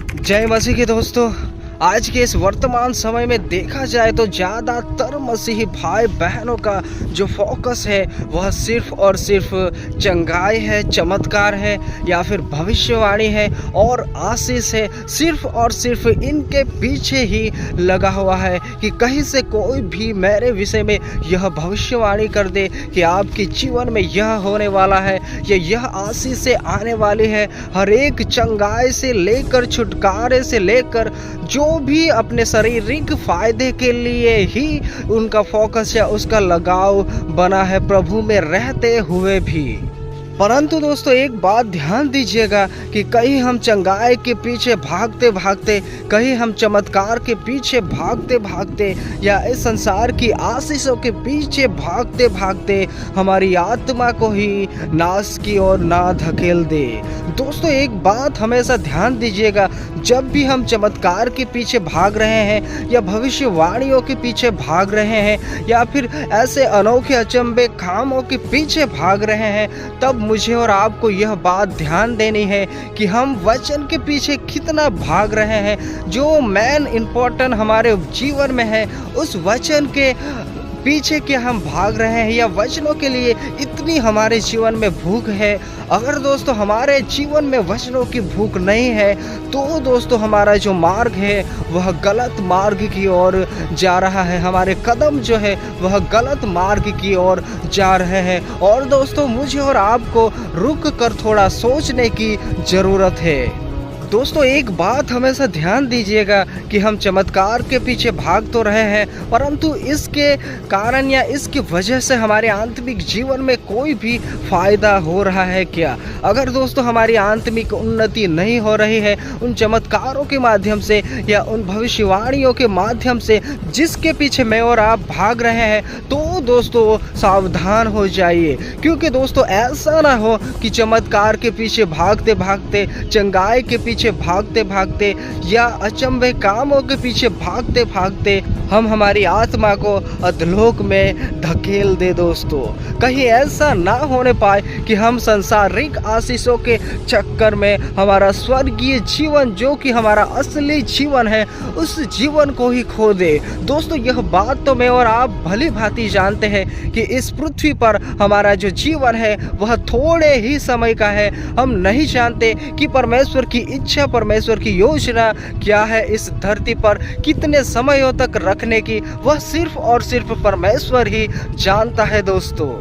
जय मसीह के दोस्तों। आज के इस वर्तमान समय में देखा जाए तो ज़्यादातर मसीही भाई बहनों का जो फोकस है वह सिर्फ और सिर्फ चंगाई है, चमत्कार है या फिर भविष्यवाणी है और आशीष है। सिर्फ और सिर्फ इनके पीछे ही लगा हुआ है कि कहीं से कोई भी मेरे विषय में यह भविष्यवाणी कर दे कि आपके जीवन में यह होने वाला है या यह आशीष से आने वाली है। हर एक चंगाई से लेकर छुटकारे से लेकर जो भी अपने शारीरिक फायदे के लिए ही उनका फोकस या उसका लगाव बना है प्रभु में रहते हुए भी। परंतु दोस्तों एक बात ध्यान दीजिएगा कि कहीं हम चंगाई के पीछे भागते भागते, कहीं हम चमत्कार के पीछे भागते भागते या इस संसार की आशीषों के पीछे भागते भागते हमारी आत्मा को ही नाश की ओर ना धकेल दे। दोस्तों एक बात हमेशा ध्यान दीजिएगा, जब भी हम चमत्कार के पीछे भाग रहे हैं या भविष्यवाणियों के पीछे भाग रहे हैं या फिर ऐसे अनोखे अचंभे कामों के पीछे भाग रहे हैं, तब मुझे और आपको यह बात ध्यान देनी है कि हम वचन के पीछे कितना भाग रहे हैं। जो मेन इम्पोर्टेंट हमारे जीवन में है उस वचन के पीछे क्या हम भाग रहे हैं या वचनों के लिए इतनी हमारे जीवन में भूख है। अगर दोस्तों हमारे जीवन में वचनों की भूख नहीं है तो दोस्तों हमारा जो मार्ग है वह गलत मार्ग की ओर जा रहा है, हमारे कदम जो है वह गलत मार्ग की ओर जा रहे हैं। और दोस्तों मुझे और आपको रुक कर थोड़ा सोचने की ज़रूरत है। दोस्तों एक बात हमेशा ध्यान दीजिएगा कि हम चमत्कार के पीछे भाग तो रहे हैं, परंतु इसके कारण या इसकी वजह से हमारे आत्मिक जीवन में कोई भी फायदा हो रहा है क्या? अगर दोस्तों हमारी आत्मिक उन्नति नहीं हो रही है उन चमत्कारों के माध्यम से या उन भविष्यवाणियों के माध्यम से जिसके पीछे मैं और आप भाग रहे हैं, तो दोस्तों सावधान हो जाइए। क्योंकि दोस्तों ऐसा ना हो कि चमत्कार के पीछे भागते भागते, चंगाई के पीछे भागते भागते या अचंभे कामों के पीछे भागते भागते हम हमारी आत्मा को अधलोक में धकेल दे। दोस्तों कहीं ऐसा ना होने पाए कि हम संसारिक आशीषों के चक्कर में हमारा स्वर्गीय जीवन जो कि हमारा असली जीवन है उस जीवन को ही खो दे। दोस्तों यह बात तो मैं और आप भली भांति जानते हैं कि इस पृथ्वी पर हमारा जो जीवन है वह थोड़े ही समय का है। हम नहीं जानते कि परमेश्वर की इच्छा, परमेश्वर की योजना क्या है इस धरती पर कितने समयों तक रखने की, वह सिर्फ और सिर्फ परमेश्वर ही जानता है दोस्तों।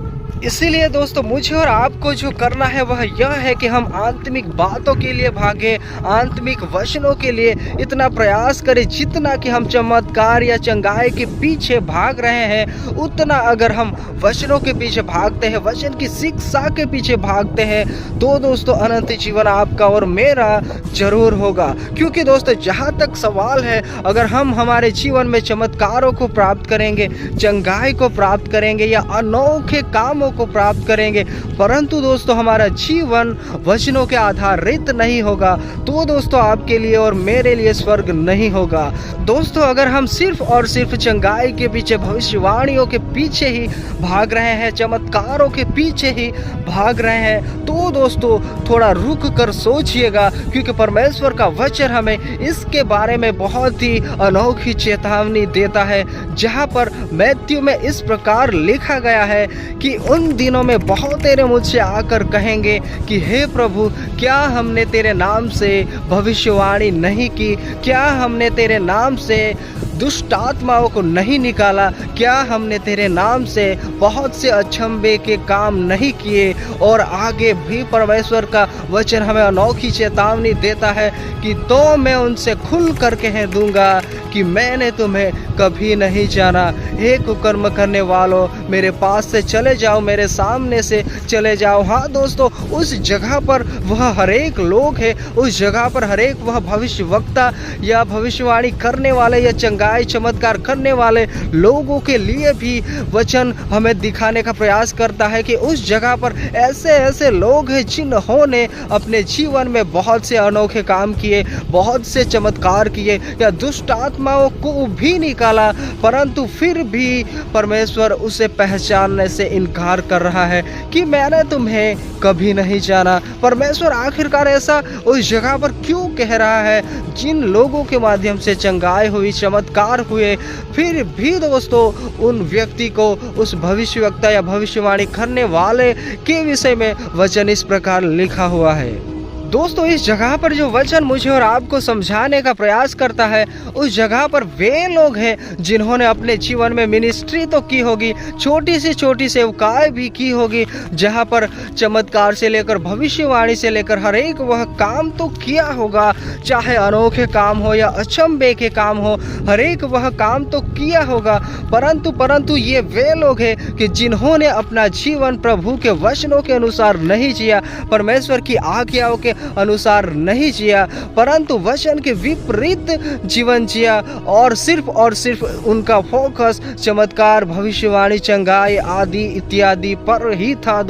इसीलिए दोस्तों मुझे और आपको जो करना है वह यह है कि हम आत्मिक बातों के लिए भागें, आत्मिक वचनों के लिए इतना प्रयास करें जितना कि हम चमत्कार या चंगाई के पीछे भाग रहे हैं उतना अगर हम वचनों के पीछे भागते हैं, वचन की शिक्षा के पीछे भागते हैं, तो दोस्तों अनंत जीवन आपका और मेरा जरूर होगा। क्योंकि दोस्तों जहाँ तक सवाल है, अगर हम हमारे जीवन में चमत्कारों को प्राप्त करेंगे, चंगाई को प्राप्त करेंगे या अनोखे कामों को प्राप्त करेंगे, परंतु दोस्तों हमारा जीवन वचनों के आधारित नहीं होगा, तो दोस्तों आपके लिए और मेरे लिए स्वर्ग नहीं होगा। दोस्तों अगर हम सिर्फ और सिर्फ चंगाई के पीछे, भविष्यवाणियों के पीछे ही भाग रहे हैं, चमत्कारों के पीछे ही भाग रहे हैं, तो दोस्तों थोड़ा रुक कर सोचिएगा। क्योंकि परमेश्वर का वचन हमें इसके बारे में बहुत ही अनोखी चेतावनी देता है, जहाँ पर मैथ्यू में इस प्रकार लिखा गया है कि उन दिनों में बहुत तेरे मुझसे आकर कहेंगे कि हे प्रभु, क्या हमने तेरे नाम से भविष्यवाणी नहीं की? क्या हमने तेरे नाम से दुष्ट आत्माओं को नहीं निकाला? क्या हमने तेरे नाम से बहुत से अचंभे के काम नहीं किए? और आगे भी परमेश्वर का वचन हमें अनोखी चेतावनी देता है कि तो मैं उनसे खुल कर कह दूंगा कि मैंने तुम्हें कभी नहीं जाना। हे कुकर्म करने वालों, मेरे पास से चले जाओ, मेरे सामने से चले जाओ। हाँ दोस्तों, उस जगह पर वह हरेक लोग है, उस जगह पर हरेक वह भविष्यवक्ता या भविष्यवाणी करने वाले या चंगा चंगाई चमत्कार करने वाले लोगों के लिए भी वचन हमें दिखाने का प्रयास करता है कि उस जगह पर ऐसे ऐसे लोग हैं जिन्होंने अपने जीवन में बहुत से अनोखे काम किए, बहुत से चमत्कार किए या दुष्ट आत्माओं को भी निकाला, परंतु फिर भी परमेश्वर उसे पहचानने से इनकार कर रहा है कि मैंने तुम्हें कभी नहीं जाना। परमेश्वर आखिरकार ऐसा उस जगह पर क्यों कह रहा है? जिन लोगों के माध्यम से चंगाई हुई, चमत्कार हुए, फिर भी दोस्तों उन व्यक्ति को, उस भविष्यवक्ता या भविष्यवाणी करने वाले के विषय में वचन इस प्रकार लिखा हुआ है। दोस्तों इस जगह पर जो वचन मुझे और आपको समझाने का प्रयास करता है, उस जगह पर वे लोग हैं जिन्होंने अपने जीवन में मिनिस्ट्री तो की होगी, छोटी से छोटी सेवकाएं भी की होगी, जहां पर चमत्कार से लेकर भविष्यवाणी से लेकर हर एक वह काम तो किया होगा, चाहे अनोखे काम हो या अचंभे के काम हो, हर एक वह काम तो किया होगा। परंतु ये वे लोग हैं कि जिन्होंने अपना जीवन प्रभु के वचनों के अनुसार नहीं जिया, परमेश्वर की आज्ञाओं के अनुसार नहीं जिया, परंतु वचन के विपरीत जीवन जिया और सिर्फ उनका फोकस चमत्कार, भविष्यवाणी, चंगाई आदि इत्यादि पर ही था।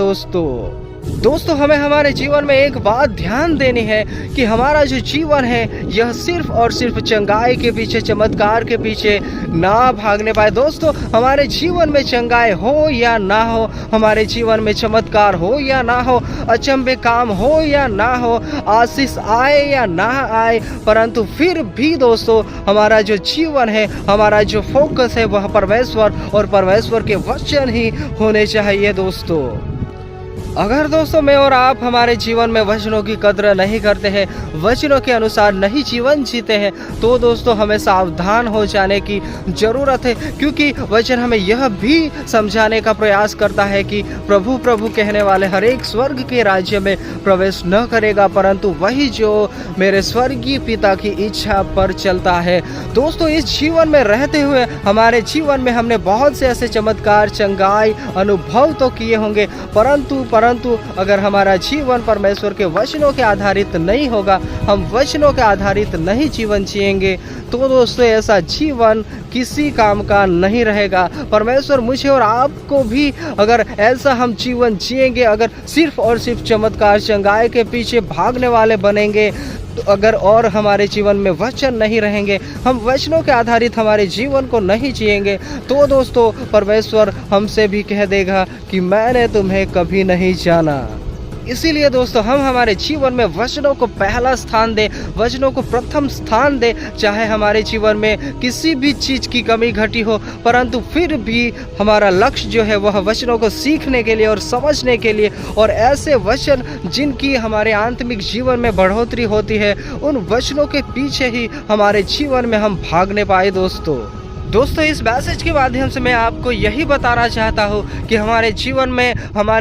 दोस्तों हमें हमारे जीवन में एक बात ध्यान देनी है कि हमारा जो जीवन है यह सिर्फ और सिर्फ चंगाई के पीछे, चमत्कार के पीछे ना भागने पाए। दोस्तों हमारे जीवन में चंगाई हो या ना हो, हमारे जीवन में चमत्कार हो या ना हो, अचंभे काम हो या ना हो, आशीष आए या ना आए, परंतु फिर भी दोस्तों हमारा जो जीवन है, हमारा जो फोकस है वह परमेश्वर और परमेश्वर के वचन ही होने चाहिए। अगर दोस्तों मैं और आप हमारे जीवन में वचनों की कद्र नहीं करते हैं, वचनों के अनुसार नहीं जीवन जीते हैं, तो दोस्तों हमें सावधान हो जाने की ज़रूरत है, क्योंकि वचन हमें यह भी समझाने का प्रयास करता है कि प्रभु प्रभु कहने वाले हर एक स्वर्ग के राज्य में प्रवेश न करेगा, परंतु वही जो मेरे स्वर्गीय पिता की इच्छा पर चलता है। दोस्तों इस जीवन में रहते हुए हमारे जीवन में हमने बहुत से ऐसे चमत्कार, चंगाई, अनुभव तो किए होंगे, परंतु अगर हमारा जीवन परमेश्वर के वचनों के आधारित नहीं होगा, हम वचनों के आधारित नहीं जीवन जिएंगे, तो दोस्तों ऐसा जीवन किसी काम का नहीं रहेगा। परमेश्वर मुझे और आपको भी, अगर ऐसा हम जीवन जिएंगे, अगर सिर्फ और सिर्फ चमत्कार, चंगाई के पीछे भागने वाले बनेंगे, तो अगर और हमारे जीवन में वचन नहीं रहेंगे, हम वचनों के आधारित हमारे जीवन को नहीं जिएंगे, तो दोस्तों परमेश्वर हमसे भी कह देगा कि मैंने तुम्हें कभी नहीं जाना। इसीलिए दोस्तों हम हमारे जीवन में वचनों को पहला स्थान दें, वचनों को प्रथम स्थान दें, चाहे हमारे जीवन में किसी भी चीज़ की कमी घटी हो, परंतु फिर भी हमारा लक्ष्य जो है वह वचनों को सीखने के लिए और समझने के लिए, और ऐसे वचन जिनकी हमारे आत्मिक जीवन में बढ़ोतरी होती है, उन वचनों के पीछे ही हमारे जीवन में हम भागने पाए। दोस्तों इस मैसेज के माध्यम से मैं आपको यही बताना चाहता हूँ कि हमारे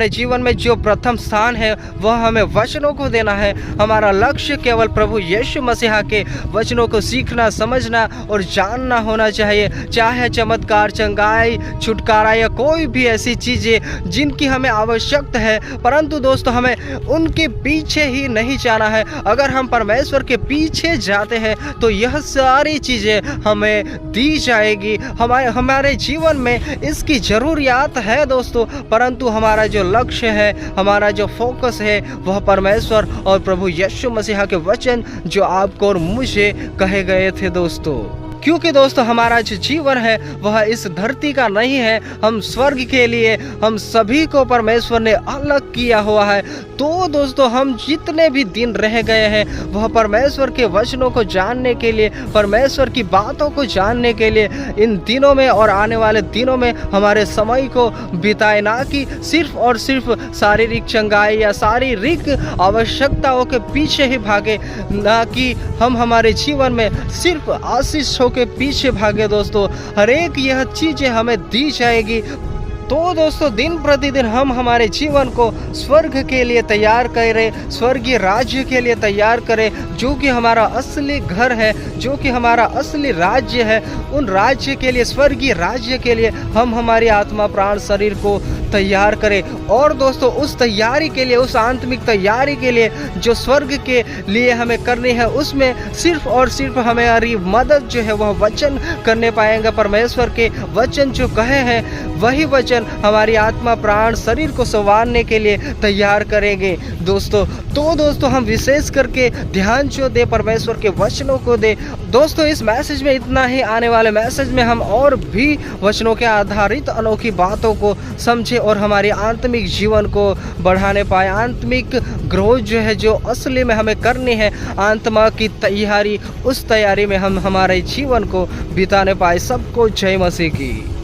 जीवन में जो प्रथम स्थान है वह हमें वचनों को देना है। हमारा लक्ष्य केवल प्रभु यीशु मसीहा के वचनों को सीखना, समझना और जानना होना चाहिए, चाहे चमत्कार, चंगाई, छुटकारा या कोई भी ऐसी चीज़ें जिनकी हमें आवश्यकता है, परंतु दोस्तों हमें उनके पीछे ही नहीं जाना है। अगर हम परमेश्वर के पीछे जाते हैं तो यह सारी चीज़ें हमें दी जाएगी। हमारे जीवन में इसकी जरूरियात है दोस्तों, परंतु हमारा जो लक्ष्य है, हमारा जो फोकस है वह परमेश्वर और प्रभु यीशु मसीहा के वचन जो आपको और मुझे कहे गए थे क्योंकि दोस्तों हमारा जो जीवन है वह इस धरती का नहीं है, हम स्वर्ग के लिए हम सभी को परमेश्वर ने अलग किया हुआ है। तो दोस्तों हम जितने भी दिन रह गए हैं वह परमेश्वर के वचनों को जानने के लिए, परमेश्वर की बातों को जानने के लिए इन दिनों में और आने वाले दिनों में हमारे समय को बिताए, ना कि सिर्फ और सिर्फ शारीरिक चंगाई या शारीरिक आवश्यकताओं के पीछे ही भागे, ना कि हम हमारे जीवन में सिर्फ आशीषों के पीछे भागे। दोस्तों हर एक यह चीजें हमें दी जाएगी। तो दोस्तों दिन प्रतिदिन हम हमारे जीवन को स्वर्ग के लिए तैयार करें, स्वर्गीय राज्य के लिए तैयार करें, जो कि हमारा असली घर है, जो कि हमारा असली राज्य है। उन राज्य के लिए, स्वर्गीय राज्य के लिए हम हमारी आत्मा, प्राण, शरीर को तैयार करें। और दोस्तों उस तैयारी के लिए, उस आत्मिक तैयारी के लिए जो स्वर्ग के लिए हमें करनी है, उसमें सिर्फ और सिर्फ हमारी मदद जो है वह वचन करने पाएंगे। परमेश्वर के वचन जो कहे हैं वही वचन हमारी आत्मा, प्राण, शरीर को संवारने के लिए तैयार करेंगे दोस्तों। तो दोस्तों हम विशेष करके ध्यान जो दे परमेश्वर के वचनों को दे। दोस्तों इस मैसेज में इतना ही, आने वाले मैसेज में हम और भी वचनों के आधारित अनोखी बातों को समझे और हमारी आत्मिक जीवन को बढ़ाने पाए। आत्मिक ग्रोथ जो है, जो असली में हमें करनी है, आत्मा की तैयारी, उस तैयारी में हम हमारे जीवन को बिताने पाए। सबको जय मसीह की।